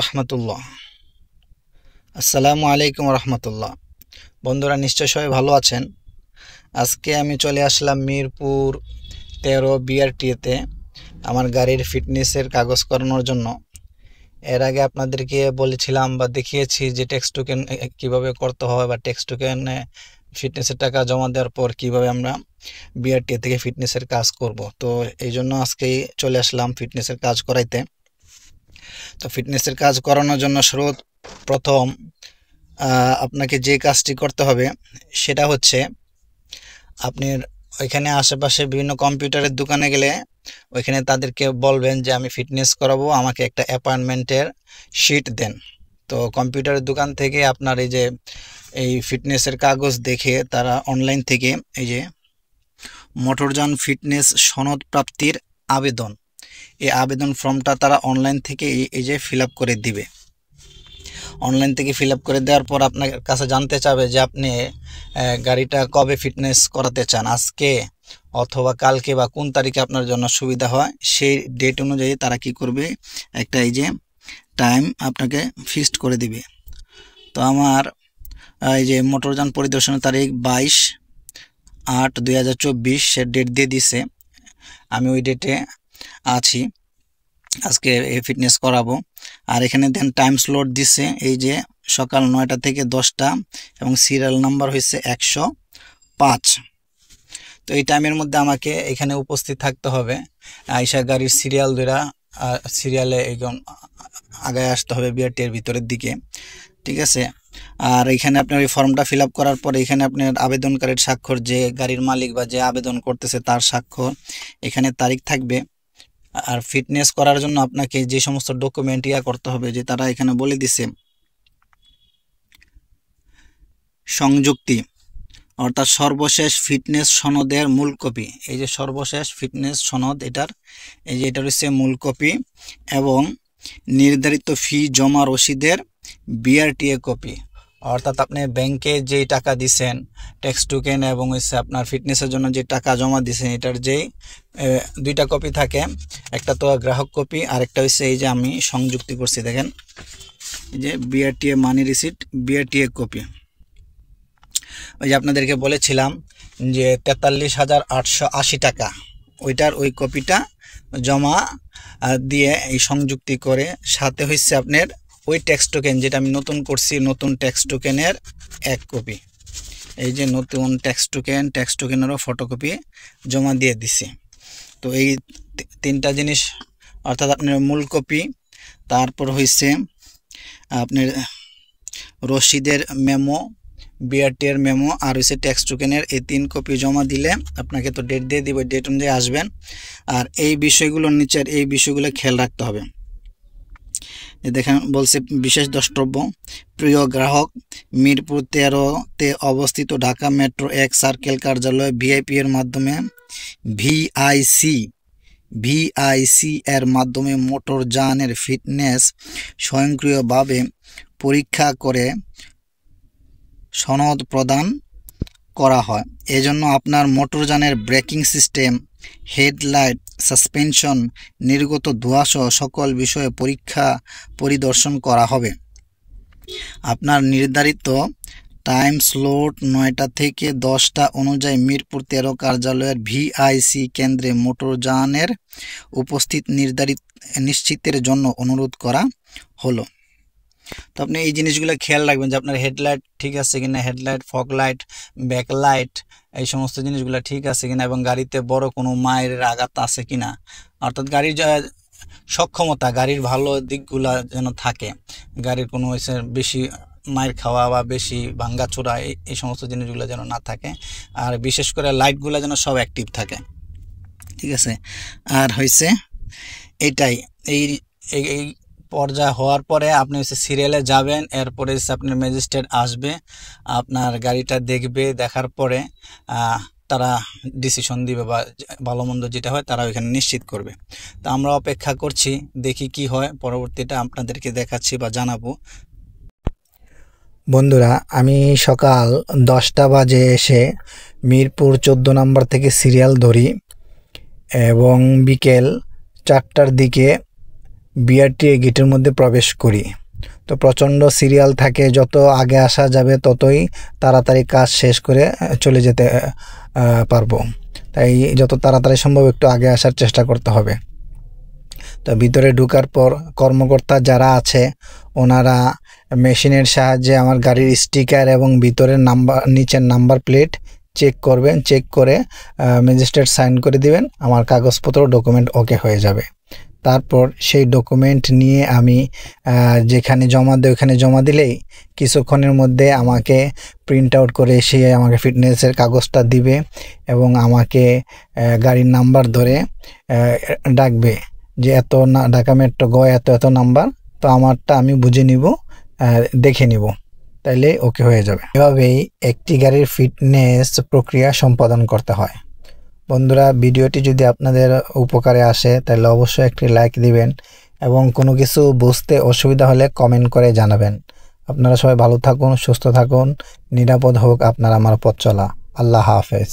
রহমতুল্লাহ। আসসালামু আলাইকুম রহমতুল্লাহ। বন্ধুরা নিশ্চয় সবাই ভালো আছেন। আজকে আমি চলে আসলাম মিরপুর 13 বিআরটিএতে আমার গাড়ির ফিটনেসের কাগজ করানোর জন্য। এর আগে আপনাদেরকে বলেছিলাম বা দেখিয়েছি যে ট্যাক্স টোকেন কীভাবে করতে হয় বা ট্যাক্স টোকেনে ফিটনেসের টাকা জমা দেওয়ার পর কীভাবে আমরা বিআরটিএ থেকে ফিটনেসের কাজ করব। তো এই জন্য আজকেই চলে আসলাম ফিটনেসের কাজ করাইতে। তো ফিটনেসের কাজ করানোর জন্য সর্বপ্রথম আপনাকে যে কাজটি করতে হবে সেটা হচ্ছে আপনার ওইখানে আশেপাশে বিভিন্ন কম্পিউটারের দোকানে গেলে ওইখানে তাদেরকে বলবেন যে আমি ফিটনেস করাবো, আমাকে একটা অ্যাপয়েন্টমেন্টের শিট দেন। তো কম্পিউটারের দোকান থেকে আপনার এই ফিটনেসের কাগজ দেখে তারা অনলাইন থেকে এই যে মোটরযান ফিটনেস সনদ প্রাপ্তির আবেদন, এই আবেদন ফর্মটা তারা অনলাইন থেকে এই যে ফিল আপ করে দিবে। অনলাইন থেকে ফিল আপ করে দেওয়ার পর আপনার কাছে জানতে চাবে যে আপনি গাড়িটা কবে ফিটনেস করাতে চান, আজকে অথবা কালকে বা কোন তারিখে আপনার জন্য সুবিধা হয়। সেই ডেট অনুযায়ী তারা কি করবে, একটা এই যে টাইম আপনাকে ফিক্সড করে দিবে। তো আমার এই যে মোটরযান পরিদর্শনের তারিখ 22/8/2024 সে ডেট দিয়ে দিছে। আমি ওই ডেটে আছি, আজকে এই ফিটনেস করাবো। আর এখানে দেন টাইম স্লট দিছে এই যে সকাল 9টা থেকে 10টা এবং সিরিয়াল নাম্বার হয়েছে 105। তো এই টাইমের মধ্যে আমাকে এখানে উপস্থিত থাকতে হবে। আইসা গাড়ির সিরিয়াল ধরা সিরিয়ালে একদম আগায় আসতে হবে বিআরটিএর ভিতরের দিকে, ঠিক আছে। আর এখানে আপনার ওই ফর্মটা ফিল আপ করার পরে এখানে আপনার আবেদনকারীর স্বাক্ষর, যে গাড়ির মালিক বা যে আবেদন করতেছে তার স্বাক্ষর, এখানে তারিখ থাকবে। আর ফিটনেস করার জন্য আপনাকে যে সমস্ত ডকুমেন্ট করতে হবে যে তারা এখানে বলে দিছে, সংযুক্তি অর্থাৎ সর্বশেষ ফিটনেস সনদের মূল কপি, এই যে সর্বশেষ ফিটনেস সনদ এটার এই যে এটা হচ্ছে মূল কপি, এবং নির্ধারিত ফি জমা রসিদের বিআরটিএ কপি, অর্থাৎ আপনি ব্যাংকে যেই টাকা দিছেন ট্যাক্স টোকেন এবং হচ্ছে আপনার ফিটনেসের জন্য যে টাকা জমা দিছেন এটার যেই দুইটা কপি থাকে, একটা তো গ্রাহক কপি আর একটা হচ্ছে এই যে আমি সংযুক্তি করছি দেখেন এই যে BRTA money receipt BRTA copy. ওই যে আপনাদেরকে বলেছিলাম যে 43,880 টাকা, ওইটার ওই কপিটা জমা দিয়ে এই সংযুক্তি করে সাথে হচ্ছে আপনার ওই ট্যাক্স টোকেন যেটা আমি নতুন করছি, নতুন ট্যাক্স টোকেনের এক কপি, এই যে নতুন ট্যাক্স টোকেনেরও ফটোকপি জমা দিয়ে দিছি। তো এই তিনটা জিনিস অর্থাৎ আপনার মূল কপি, তারপর হয়েছে আপনার রসিদের মেমো, বিআরটিএর মেমো আর হচ্ছে ট্যাক্স টোকেনের এই 3 কপি জমা দিলে আপনাকে তো ডেট দিয়ে দিব, ডেট অনুযায়ী আসবেন। আর এই বিষয়গুলোর নিচের এই বিষয়গুলো খেয়াল রাখতে হবে। দেখেন বলছে বিশেষ দ্রষ্টব্য, প্রিয় গ্রাহক, মিরপুর 13তে অবস্থিত ঢাকা মেট্রো 1 সার্কেল কার্যালয় ভিআইপি এর মাধ্যমে ভিআইসি এর মাধ্যমে মোটরযানের ফিটনেস স্বয়ংক্রিয়ভাবে পরীক্ষা করে সনদ প্রদান করা হয়। এজন্য আপনার মোটরযানের ব্রেকিং সিস্টেম, হেডলাইট, সাসপেনশন, নির্গত ধোঁয়াসহ সকল বিষয়ে পরিদর্শন করা হবে। আপনার নির্ধারিত টাইম স্লট 9টা থেকে 10টা অনুযায়ী মিরপুর 13 কার্যালয়ের ভিআইসি কেন্দ্রে মোটরযানের উপস্থিত নিশ্চিতের জন্য অনুরোধ করা হলো। তো আপনি এই জিনিসগুলো খেয়াল রাখবেন যে আপনার হেডলাইট ঠিক আছে কিনা, হেডলাইট, ফগ লাইট, ব্যাকলাইট, এই সমস্ত জিনিসগুলো ঠিক আছে কিনা, এবং গাড়িতে বড় কোনো মায়ের আঘাত আছে কিনা, অর্থাৎ গাড়ির সক্ষমতা, গাড়ির ভালো দিকগুলা যেন থাকে, গাড়ির কোনো বেশি মায়ের খাওয়া বা বেশি ভাঙ্গাচোরা এই সমস্ত জিনিসগুলো যেন না থাকে, আর বিশেষ করে লাইটগুলো যেন সব অ্যাক্টিভ থাকে, ঠিক আছে। আর হয়েছে এটাই এই পর্যায়ে হওয়ার পরে আপনি হচ্ছে সিরিয়ালে যাবেন, এরপরে হচ্ছে আপনার ম্যাজিস্ট্রেট আসবে, আপনার গাড়িটা দেখবে, দেখার পরে তারা ডিসিশন দিবে বা ভালো মন্দ যেটা হয় তারা ওইখানে নিশ্চিত করবে। তো আমরা অপেক্ষা করছি, দেখি কি হয়, পরবর্তীটা আপনাদেরকে দেখাচ্ছি বা জানাবো। বন্ধুরা আমি সকাল 10টা বাজে এসে মিরপুর 14 নম্বর থেকে সিরিয়াল ধরি এবং বিকেল 4টার দিকে বিআরটি গেটের মধ্যে প্রবেশ করি। তো প্রচণ্ড সিরিয়াল থাকে, যত আগে আসা যাবে ততই তাড়াতাড়ি কাজ শেষ করে চলে যেতে পারবো। তাই যত তাড়াতাড়ি সম্ভব একটু আগে আসার চেষ্টা করতে হবে। তো ভিতরে ঢোকার পর কর্মকর্তা যারা আছে ওনারা মেশিনের সাহায্যে আমার গাড়ির স্টিকার এবং ভিতরের নিচের নাম্বার প্লেট চেক করবেন। চেক করে ম্যাজিস্ট্রেট সাইন করে দিবেন, আমার কাগজপত্র ডকুমেন্ট ওকে হয়ে যাবে। তারপর সেই ডকুমেন্ট নিয়ে আমি যেখানে জমা দেয় ওখানে জমা দিলেই কিছুক্ষণের মধ্যে আমাকে প্রিন্ট আউট করে সে আমাকে ফিটনেসের কাগজটা দিবে এবং আমাকে গাড়ির নাম্বার ধরে ডাকবে যে এত না, ঢাকা মেট্রো গ এত নাম্বার। তো আমারটা আমি বুঝে নিব, দেখে নিব, তাইলে ওকে হয়ে যাবে। এভাবেই একটি গাড়ির ফিটনেস প্রক্রিয়া সম্পাদন করতে হয়। বন্ধুরা, ভিডিওটি যদি আপনাদের উপকারে আসে তাহলে অবশ্যই একটি লাইক দিবেন এবং কোনো কিছু বুঝতে অসুবিধা হলে কমেন্ট করে জানাবেন। আপনারা সবাই ভালো থাকুন, সুস্থ থাকুন, নিরাপদ হোক আপনার আমার পথ চলা। আল্লাহ হাফেজ।